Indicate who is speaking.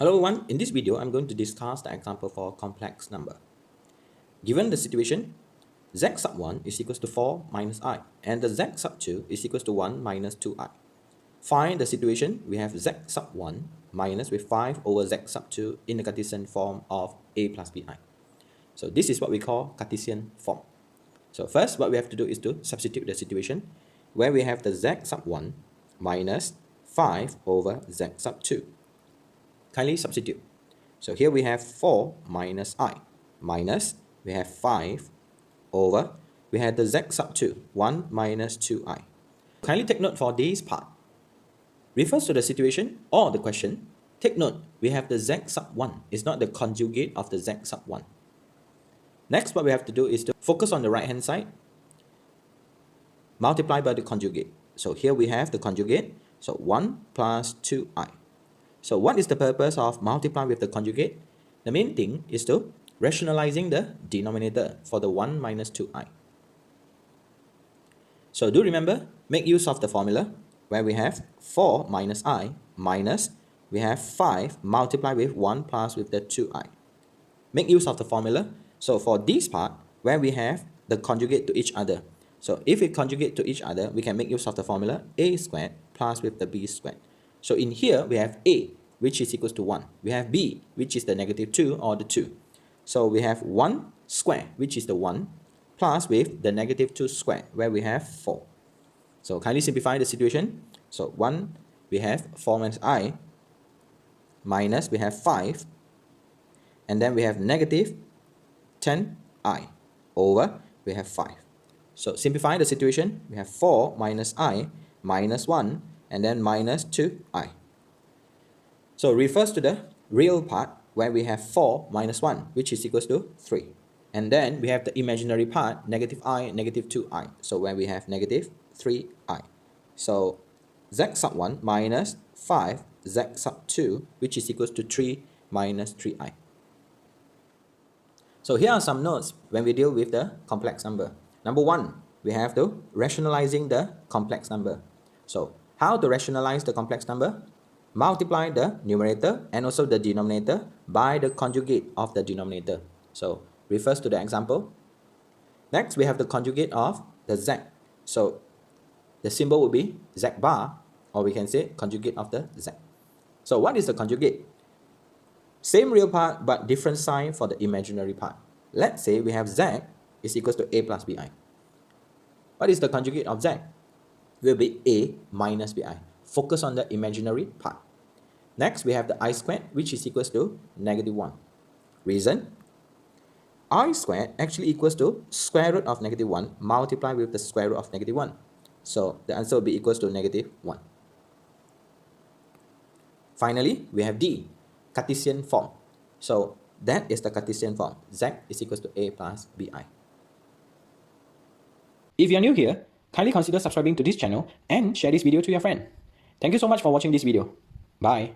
Speaker 1: Hello everyone, in this video I'm going to discuss the example for complex number. Given the situation, z sub 1 is equals to 4 minus I and the z sub 2 is equals to 1 minus 2I. Find the situation, we have z sub 1 minus with 5 over z sub 2 in the Cartesian form of a plus bi. So this is what we call Cartesian form. So first what we have to do is to substitute the situation where we have the z sub 1 minus 5 over z sub 2. Kindly substitute. So here we have 4 minus I minus we have 5 over we had the z sub 2 1 minus 2I. Kindly take note for this part. Refers to the situation or the question. Take note we have the z sub 1 is not the conjugate of the z sub 1. Next what we have to do is to focus on the right hand side. Multiply by the conjugate. So here we have the conjugate. So 1 plus 2I. So what is the purpose of multiplying with the conjugate? The main thing is to rationalizing the denominator for the 1 minus 2I. So do remember, make use of the formula where we have 4 minus I minus we have 5 multiplied with 1 plus with the 2I. Make use of the formula. So for this part where we have the conjugate to each other. So if we conjugate to each other, we can make use of the formula a squared plus with the b squared. So in here, we have a, which is equals to 1. We have b, which is the negative 2 or the 2. So we have 1 square, which is the 1, plus with the negative 2 square, where we have 4. So kindly simplify the situation. So 1, we have 4 minus I, minus we have 5, and then we have negative 10I, over we have 5. So simplify the situation, we have 4 minus I, minus 1, and then minus 2I. So refers to the real part where we have 4 minus 1, which is equals to 3. And then we have the imaginary part, negative I, negative 2I. So where we have negative 3I. So z sub 1 minus 5 z sub 2, which is equals to 3 minus 3I. So here are some notes when we deal with the complex number. Number 1, we have to rationalizing the complex number. So how to rationalize the complex number? Multiply the numerator and also the denominator by the conjugate of the denominator. So refers to the example. Next, we have the conjugate of the z. So the symbol would be z bar, or we can say conjugate of the z. So what is the conjugate? Same real part but different sign for the imaginary part. Let's say we have z is equals to a plus bi. What is the conjugate of z? Will be a minus bi. Focus on the imaginary part. Next, we have the I squared, which is equals to negative 1. Reason? I squared actually equals to square root of negative 1 multiplied with the square root of negative 1. So the answer will be equals to negative 1. Finally, we have D, Cartesian form. So that is the Cartesian form. Z is equals to a plus bi. If you are new here, kindly consider subscribing to this channel and share this video to your friend. Thank you so much for watching this video. Bye.